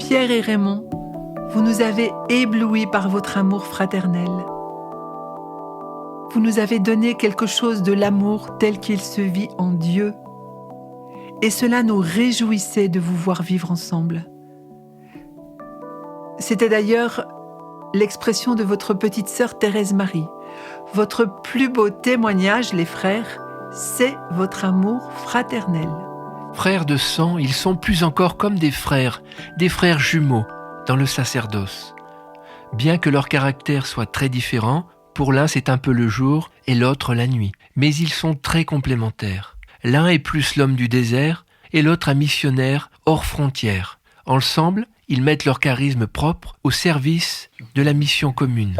Pierre et Raymond, vous nous avez éblouis par votre amour fraternel. Vous nous avez donné quelque chose de l'amour tel qu'il se vit en Dieu. Et cela nous réjouissait de vous voir vivre ensemble. C'était d'ailleurs l'expression de votre petite sœur Thérèse Marie. Votre plus beau témoignage, les frères, c'est votre amour fraternel. Frères de sang, ils sont plus encore comme des frères jumeaux dans le sacerdoce. Bien que leur caractère soit très différent, pour l'un c'est un peu le jour et l'autre la nuit. Mais ils sont très complémentaires. L'un est plus l'homme du désert et l'autre un missionnaire hors frontières. Ensemble, ils mettent leur charisme propre au service de la mission commune.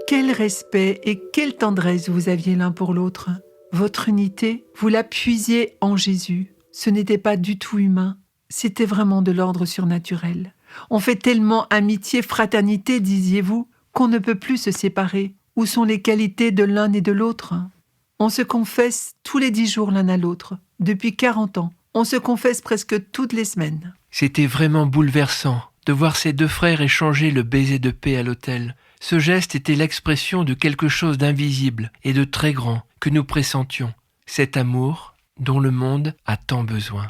Quel respect et quelle tendresse vous aviez l'un pour l'autre. Votre unité, vous la puisiez en Jésus. Ce n'était pas du tout humain, c'était vraiment de l'ordre surnaturel. On fait tellement amitié, fraternité, disiez-vous, qu'on ne peut plus se séparer. Où sont les qualités de l'un et de l'autre ? On se confesse tous les 10 jours l'un à l'autre. Depuis 40 ans, on se confesse presque toutes les semaines. C'était vraiment bouleversant de voir ces deux frères échanger le baiser de paix à l'autel. Ce geste était l'expression de quelque chose d'invisible et de très grand que nous pressentions. Cet amour dont le monde a tant besoin.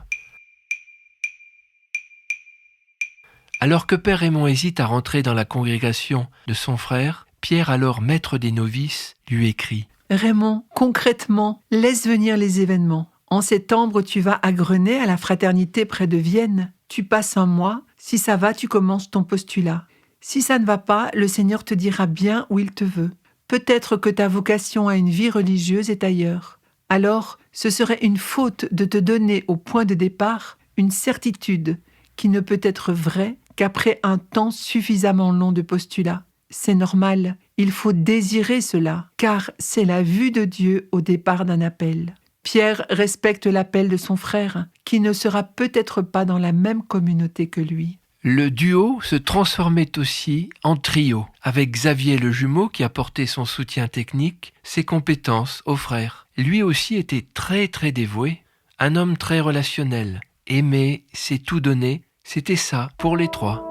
Alors que Père Raymond hésite à rentrer dans la congrégation de son frère, Pierre, alors maître des novices, lui écrit « Raymond, concrètement, laisse venir les événements. En septembre, tu vas à Grenay, à la fraternité près de Vienne. Tu passes un mois. Si ça va, tu commences ton postulat. Si ça ne va pas, le Seigneur te dira bien où il te veut. Peut-être que ta vocation à une vie religieuse est ailleurs. Alors, ce serait une faute de te donner au point de départ une certitude qui ne peut être vraie qu'après un temps suffisamment long de postulat. C'est normal, il faut désirer cela, car c'est la vue de Dieu au départ d'un appel. Pierre respecte l'appel de son frère, qui ne sera peut-être pas dans la même communauté que lui. Le duo se transformait aussi en trio, avec Xavier le jumeau qui apportait son soutien technique, ses compétences au frère. Lui aussi était très dévoué, un homme très relationnel. Aimer, c'est tout donner, c'était ça pour les trois.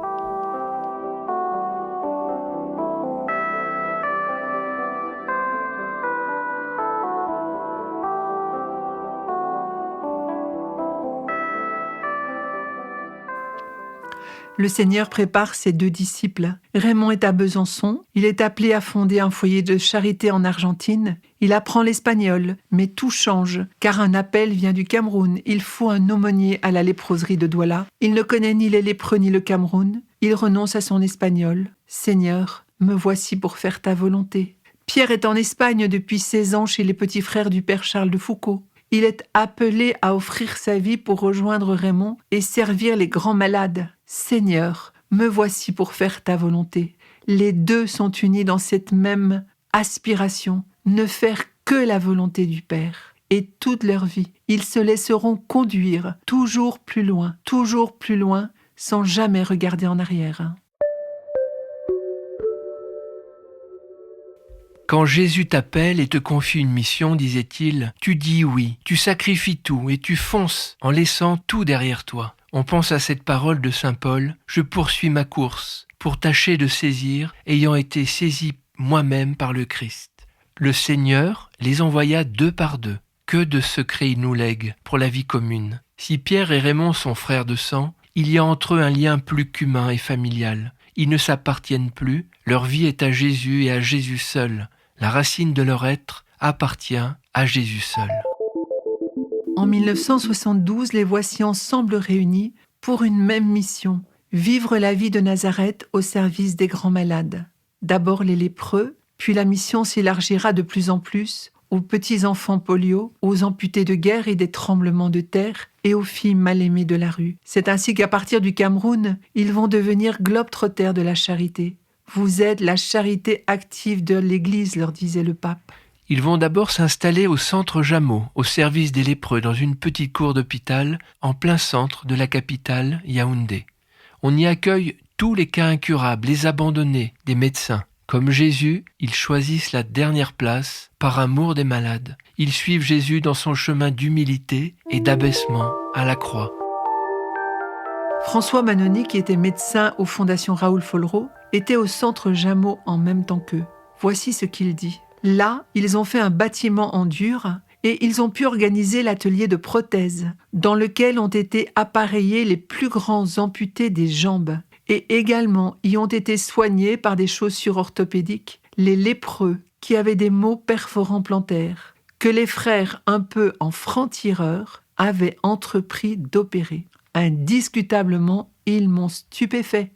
Le Seigneur prépare ses 2 disciples. Raymond est à Besançon. Il est appelé à fonder un foyer de charité en Argentine. Il apprend l'espagnol, mais tout change, car un appel vient du Cameroun. Il faut un aumônier à la léproserie de Douala. Il ne connaît ni les lépreux ni le Cameroun. Il renonce à son espagnol. « Seigneur, me voici pour faire ta volonté. » Pierre est en Espagne depuis 16 ans chez les petits frères du père Charles de Foucauld. Il est appelé à offrir sa vie pour rejoindre Raymond et servir les grands malades. « Seigneur, me voici pour faire ta volonté. » Les deux sont unis dans cette même aspiration, ne faire que la volonté du Père. Et toute leur vie, ils se laisseront conduire toujours plus loin, sans jamais regarder en arrière. Quand Jésus t'appelle et te confie une mission, disait-il, tu dis oui, tu sacrifies tout et tu fonces en laissant tout derrière toi. On pense à cette parole de saint Paul, je poursuis ma course pour tâcher de saisir, ayant été saisi moi-même par le Christ. Le Seigneur les envoya 2 par 2. Que de secrets il nous lègue pour la vie commune. Si Pierre et Raymond sont frères de sang, il y a entre eux un lien plus qu'humain et familial. Ils ne s'appartiennent plus, leur vie est à Jésus et à Jésus seul. La racine de leur être appartient à Jésus seul. En 1972, les voici ensemble réunis pour une même mission, vivre la vie de Nazareth au service des grands malades. D'abord les lépreux, puis la mission s'élargira de plus en plus aux petits-enfants polio, aux amputés de guerre et des tremblements de terre, et aux filles mal aimées de la rue. C'est ainsi qu'à partir du Cameroun, ils vont devenir globe-trotters de la charité. Vous êtes la charité active de l'Église, leur disait le pape. Ils vont d'abord s'installer au centre Jameau, au service des lépreux, dans une petite cour d'hôpital, en plein centre de la capitale, Yaoundé. On y accueille tous les cas incurables, les abandonnés, des médecins. Comme Jésus, ils choisissent la dernière place par amour des malades. Ils suivent Jésus dans son chemin d'humilité et d'abaissement à la croix. François Manoni, qui était médecin aux fondations Raoul Follereau, était au centre Jameau en même temps qu'eux. Voici ce qu'il dit. Là, ils ont fait un bâtiment en dur et ils ont pu organiser l'atelier de prothèses, dans lequel ont été appareillés les plus grands amputés des jambes, et également y ont été soignés par des chaussures orthopédiques les lépreux qui avaient des maux perforants plantaires, que les frères, un peu en francs-tireurs, avaient entrepris d'opérer. Indiscutablement, ils m'ont stupéfait.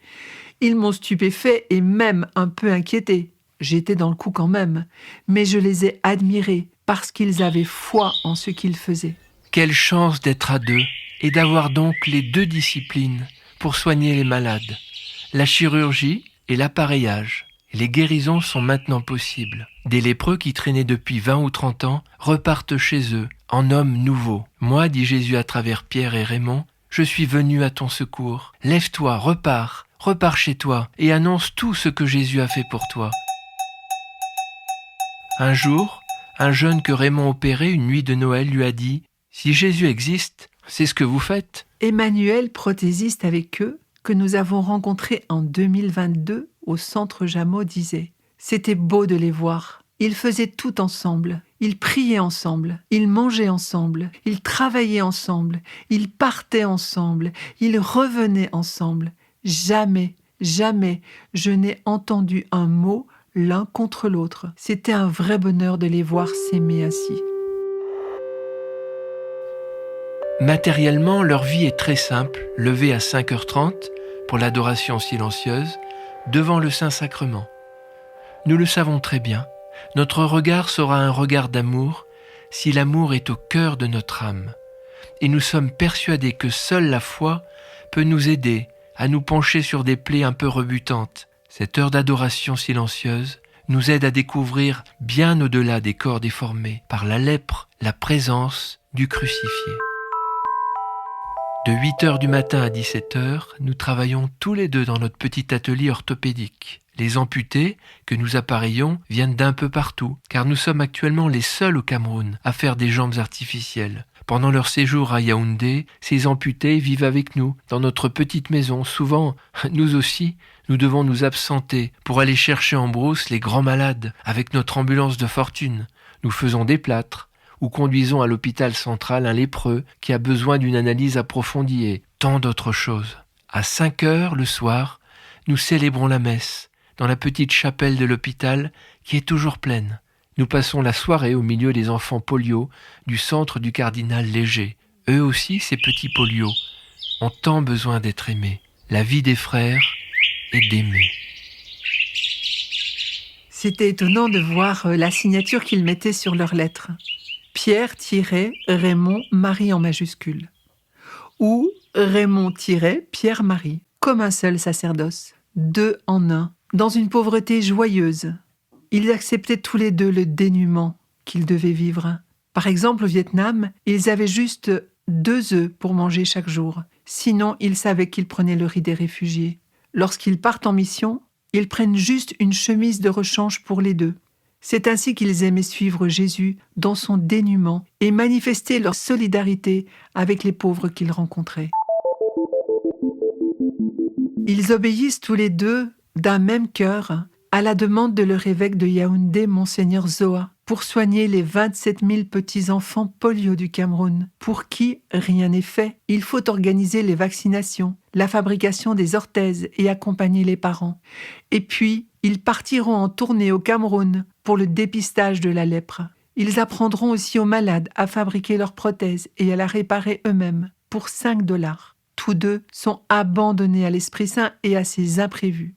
Ils m'ont stupéfait et même un peu inquiété. J'étais dans le coup quand même, mais je les ai admirés parce qu'ils avaient foi en ce qu'ils faisaient. Quelle chance d'être à deux et d'avoir donc les deux disciplines pour soigner les malades, la chirurgie et l'appareillage. Les guérisons sont maintenant possibles. Des lépreux qui traînaient depuis 20 ou 30 ans repartent chez eux en hommes nouveaux. Moi, dit Jésus à travers Pierre et Raymond, je suis venu à ton secours. Lève-toi, repars chez toi et annonce tout ce que Jésus a fait pour toi. Un jour, un jeune que Raymond opérait une nuit de Noël lui a dit « Si Jésus existe, c'est ce que vous faites ?» Emmanuel, prothésiste avec eux, que nous avons rencontré en 2022 au centre Jameau, disait « C'était beau de les voir. Ils faisaient tout ensemble. Ils priaient ensemble. Ils mangeaient ensemble. Ils travaillaient ensemble. Ils partaient ensemble. Ils revenaient ensemble. Jamais, jamais, je n'ai entendu un mot l'un contre l'autre. C'était un vrai bonheur de les voir s'aimer ainsi. » Matériellement, leur vie est très simple, levée à 5h30 pour l'adoration silencieuse devant le Saint-Sacrement. Nous le savons très bien, notre regard sera un regard d'amour si l'amour est au cœur de notre âme. Et nous sommes persuadés que seule la foi peut nous aider à nous pencher sur des plaies un peu rebutantes. Cette heure d'adoration silencieuse nous aide à découvrir bien au-delà des corps déformés par la lèpre, la présence du crucifié. De 8h du matin à 17h, nous travaillons tous les deux dans notre petit atelier orthopédique. Les amputés que nous appareillons viennent d'un peu partout, car nous sommes actuellement les seuls au Cameroun à faire des jambes artificielles. Pendant leur séjour à Yaoundé, ces amputés vivent avec nous, dans notre petite maison. Souvent, nous aussi, nous devons nous absenter pour aller chercher en brousse les grands malades avec notre ambulance de fortune. Nous faisons des plâtres, ou conduisons à l'hôpital central un lépreux qui a besoin d'une analyse approfondie et tant d'autres choses. À 5h le soir, nous célébrons la messe dans la petite chapelle de l'hôpital qui est toujours pleine. Nous passons la soirée au milieu des enfants polio du centre du cardinal Léger. Eux aussi, ces petits polios, ont tant besoin d'être aimés. La vie des frères est d'aimer. C'était étonnant de voir la signature qu'ils mettaient sur leurs lettres. Pierre-Raymond Marie en majuscule. Ou Raymond-Pierre-Marie, comme un seul sacerdoce. 2 en 1, dans une pauvreté joyeuse. Ils acceptaient tous les deux le dénuement qu'ils devaient vivre. Par exemple, au Vietnam, ils avaient juste 2 œufs pour manger chaque jour. Sinon, ils savaient qu'ils prenaient le riz des réfugiés. Lorsqu'ils partent en mission, ils prennent juste une chemise de rechange pour les 2. C'est ainsi qu'ils aimaient suivre Jésus dans son dénuement et manifester leur solidarité avec les pauvres qu'ils rencontraient. Ils obéissent tous les deux d'un même cœur à la demande de leur évêque de Yaoundé, Monseigneur Zoa, pour soigner les 27 000 petits-enfants polio du Cameroun, pour qui rien n'est fait. Il faut organiser les vaccinations, la fabrication des orthèses et accompagner les parents. Et puis, ils partiront en tournée au Cameroun pour le dépistage de la lèpre. Ils apprendront aussi aux malades à fabriquer leurs prothèses et à la réparer eux-mêmes pour $5. Tous deux sont abandonnés à l'Esprit Saint et à ses imprévus.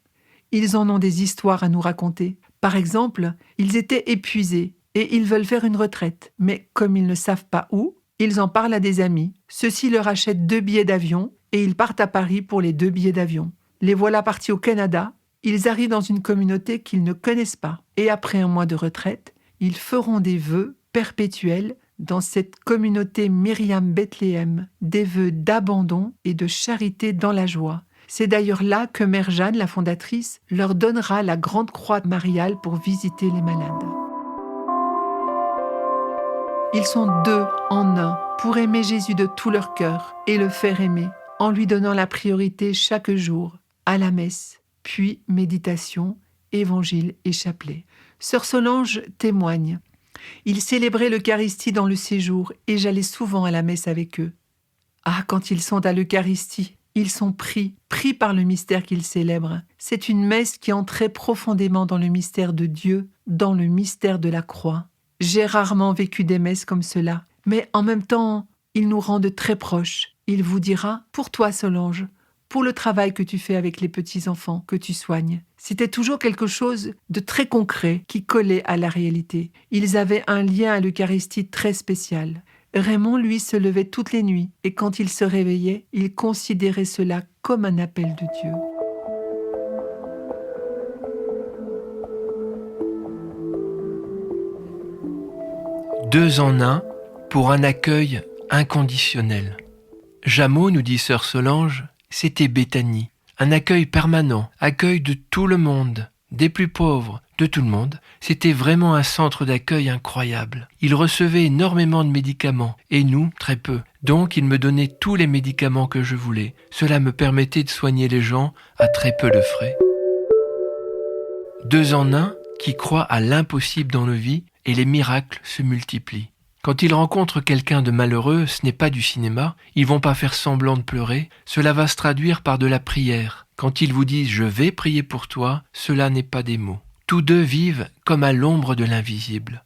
Ils en ont des histoires à nous raconter. Par exemple, ils étaient épuisés et ils veulent faire une retraite. Mais comme ils ne savent pas où, ils en parlent à des amis. Ceux-ci leur achètent 2 billets d'avion et ils partent à Paris pour les 2 billets d'avion. Les voilà partis au Canada. Ils arrivent dans une communauté qu'ils ne connaissent pas. Et après un mois de retraite, ils feront des vœux perpétuels dans cette communauté Myriam Bethléem, des vœux d'abandon et de charité dans la joie. C'est d'ailleurs là que Mère Jeanne, la fondatrice, leur donnera la grande croix mariale pour visiter les malades. Ils sont 2 en 1 pour aimer Jésus de tout leur cœur et le faire aimer en lui donnant la priorité chaque jour à la messe, puis méditation, évangile et chapelet. Sœur Solange témoigne. Ils célébraient l'Eucharistie dans le séjour et j'allais souvent à la messe avec eux. Ah, quand ils sont à l'Eucharistie, ils sont pris par le mystère qu'ils célèbrent. C'est une messe qui entrait profondément dans le mystère de Dieu, dans le mystère de la croix. J'ai rarement vécu des messes comme cela, mais en même temps, ils nous rendent très proches. Il vous dira, pour toi Solange, pour le travail que tu fais avec les petits-enfants que tu soignes. C'était toujours quelque chose de très concret qui collait à la réalité. Ils avaient un lien à l'Eucharistie très spécial. Raymond, lui, se levait toutes les nuits et quand il se réveillait, il considérait cela comme un appel de Dieu. Deux en un pour un accueil inconditionnel. Jameau, nous dit sœur Solange, c'était Béthanie. Un accueil permanent, accueil de tout le monde, des plus pauvres, de tout le monde. C'était vraiment un centre d'accueil incroyable. Il recevait énormément de médicaments, et nous, très peu. Donc il me donnait tous les médicaments que je voulais. Cela me permettait de soigner les gens à très peu de frais. Deux en un qui croient à l'impossible dans nos vies, et les miracles se multiplient. Quand ils rencontrent quelqu'un de malheureux, ce n'est pas du cinéma, ils vont pas faire semblant de pleurer, cela va se traduire par de la prière. Quand ils vous disent « je vais prier pour toi », cela n'est pas des mots. Tous deux vivent comme à l'ombre de l'invisible.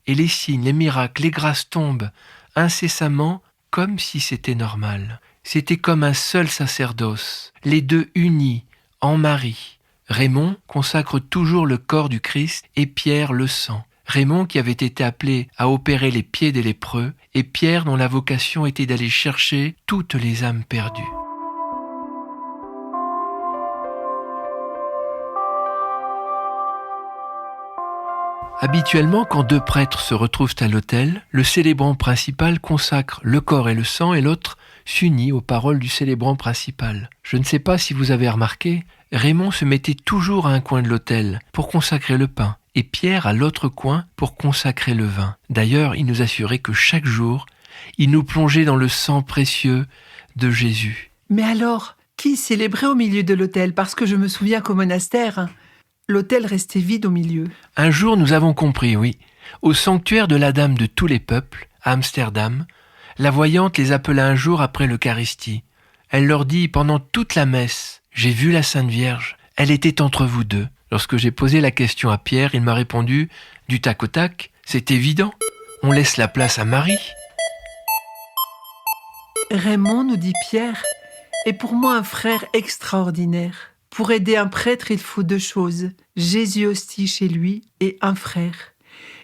Et les signes, les miracles, les grâces tombent incessamment comme si c'était normal. C'était comme un seul sacerdoce, les deux unis, en Marie. Raymond consacre toujours le corps du Christ et Pierre le sang. Raymond qui avait été appelé à opérer les pieds des lépreux, et Pierre dont la vocation était d'aller chercher toutes les âmes perdues. Habituellement, quand deux prêtres se retrouvent à l'autel, le célébrant principal consacre le corps et le sang et l'autre s'unit aux paroles du célébrant principal. Je ne sais pas si vous avez remarqué, Raymond se mettait toujours à un coin de l'autel pour consacrer le pain, et Pierre à l'autre coin pour consacrer le vin. D'ailleurs, il nous assurait que chaque jour, il nous plongeait dans le sang précieux de Jésus. Mais alors, qui célébrait au milieu de l'autel? Parce que je me souviens qu'au monastère, l'autel restait vide au milieu. Un jour, nous avons compris, oui. Au sanctuaire de la Dame de tous les peuples, à Amsterdam, la voyante les appela un jour après l'Eucharistie. Elle leur dit pendant toute la messe, « J'ai vu la Sainte Vierge, elle était entre vous deux. » Lorsque j'ai posé la question à Pierre, il m'a répondu, du tac au tac, « C'est évident, on laisse la place à Marie. » Raymond, nous dit Pierre, est pour moi un frère extraordinaire. Pour aider un prêtre, il faut deux choses, Jésus hostie chez lui et un frère.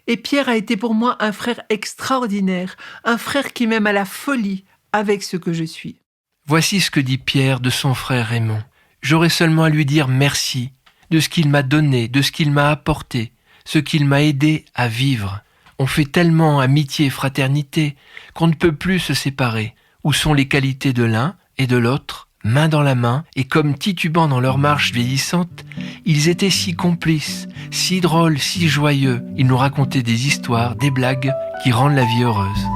Et Pierre a été pour moi un frère extraordinaire, un frère qui m'aime à la folie avec ce que je suis. Voici ce que dit Pierre de son frère Raymond. J'aurais seulement à lui dire merci de ce qu'il m'a donné, de ce qu'il m'a apporté, ce qu'il m'a aidé à vivre. On fait tellement amitié et fraternité qu'on ne peut plus se séparer. Où sont les qualités de l'un et de l'autre, main dans la main, et comme titubant dans leur marche vieillissante, ils étaient si complices, si drôles, si joyeux. Ils nous racontaient des histoires, des blagues qui rendent la vie heureuse.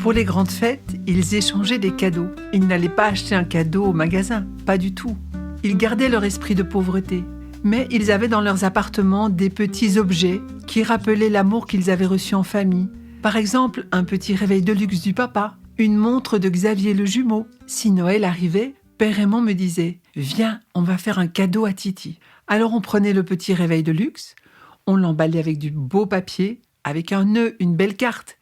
Pour les grandes fêtes, ils échangeaient des cadeaux. Ils n'allaient pas acheter un cadeau au magasin, pas du tout. Ils gardaient leur esprit de pauvreté. Mais ils avaient dans leurs appartements des petits objets qui rappelaient l'amour qu'ils avaient reçu en famille. Par exemple, un petit réveil de luxe du papa, une montre de Xavier le jumeau. Si Noël arrivait, Père Raymond me disait « Viens, on va faire un cadeau à Titi ». Alors on prenait le petit réveil de luxe, on l'emballait avec du beau papier, avec un nœud, une belle carte.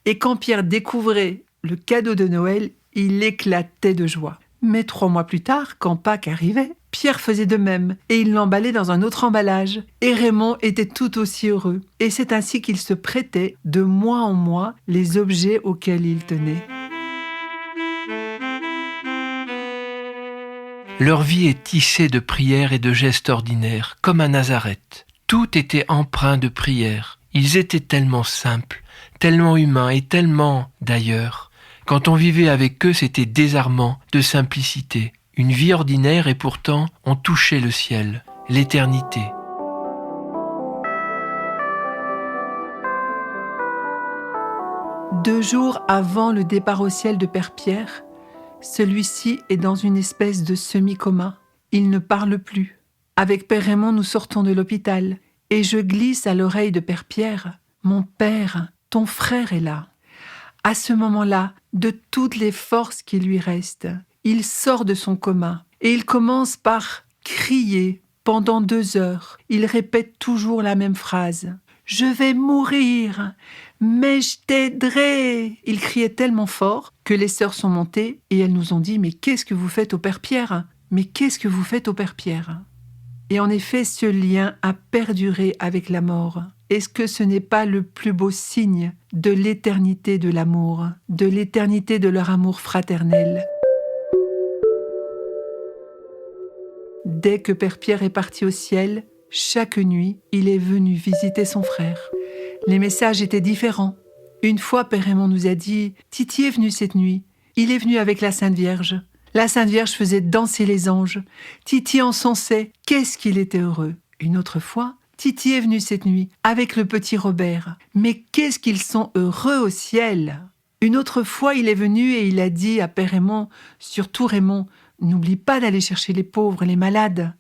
Et quand Pierre découvrait le cadeau de Noël, il éclatait de joie. Mais 3 mois plus tard, quand Pâques arrivait, Pierre faisait de même et il l'emballait dans un autre emballage. Et Raymond était tout aussi heureux. Et c'est ainsi qu'il se prêtait de mois en mois les objets auxquels il tenait. Leur vie est tissée de prières et de gestes ordinaires, comme à Nazareth. Tout était empreint de prières. Ils étaient tellement simples, tellement humains et tellement d'ailleurs. Quand on vivait avec eux, c'était désarmant de simplicité. Une vie ordinaire et pourtant on touchait le ciel, l'éternité. Deux jours avant le départ au ciel de Père Pierre, celui-ci est dans une espèce de semi-coma. Il ne parle plus. Avec Père Raymond, nous sortons de l'hôpital et je glisse à l'oreille de Père Pierre « Mon père, ton frère est là ». À ce moment-là, de toutes les forces qui lui restent, il sort de son coma et il commence par crier pendant 2 heures. Il répète toujours la même phrase. « Je vais mourir, mais je t'aiderai !» Il criait tellement fort que les sœurs sont montées et elles nous ont dit « Mais qu'est-ce que vous faites au Père Pierre ? Mais qu'est-ce que vous faites au Père Pierre ?» Et en effet, ce lien a perduré avec la mort. Est-ce que ce n'est pas le plus beau signe de l'éternité de l'amour, de l'éternité de leur amour fraternel ? Dès que Père Pierre est parti au ciel, chaque nuit, il est venu visiter son frère. Les messages étaient différents. Une fois, Père Raymond nous a dit « Titi est venu cette nuit. Il est venu avec la Sainte Vierge. La Sainte Vierge faisait danser les anges. Titi encensait. Qu'est-ce qu'il était heureux !» Une autre fois, Titi est venu cette nuit avec le petit Robert. Mais qu'est-ce qu'ils sont heureux au ciel ! Une autre fois, il est venu et il a dit à Père Raymond, surtout Raymond, n'oublie pas d'aller chercher les pauvres, les malades.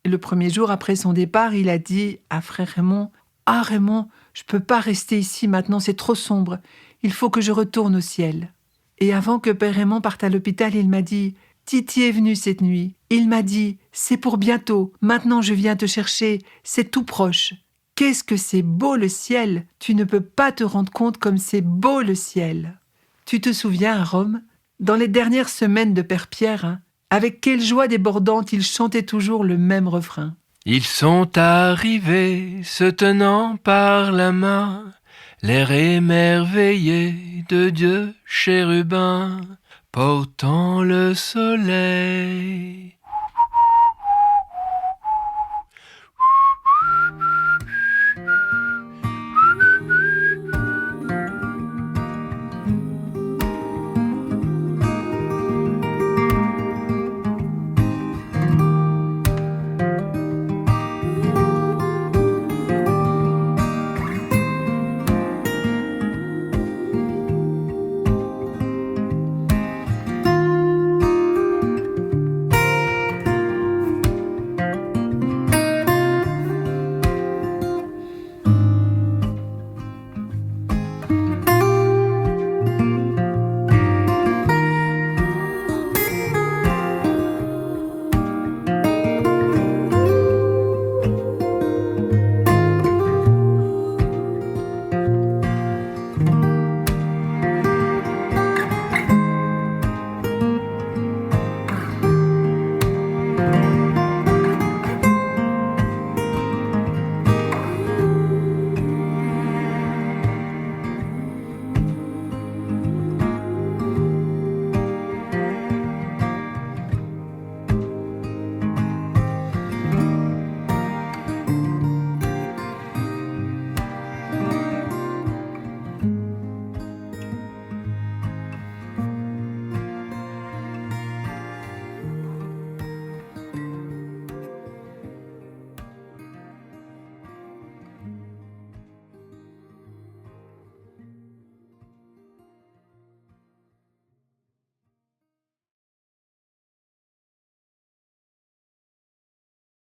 Et le premier jour après son départ, il a dit à frère Raymond, ah Raymond, je peux pas rester ici maintenant, c'est trop sombre. Il faut que je retourne au ciel. Et avant que Père Raymond parte à l'hôpital, il m'a dit « Titi est venu cette nuit. Il m'a dit « C'est pour bientôt. Maintenant je viens te chercher. C'est tout proche. » Qu'est-ce que c'est beau le ciel! Tu ne peux pas te rendre compte comme c'est beau le ciel. Tu te souviens à Rome, dans les dernières semaines de Père Pierre, avec quelle joie débordante il chantait toujours le même refrain. Ils sont arrivés, se tenant par la main, l'air émerveillé de Dieu chérubin, portant le soleil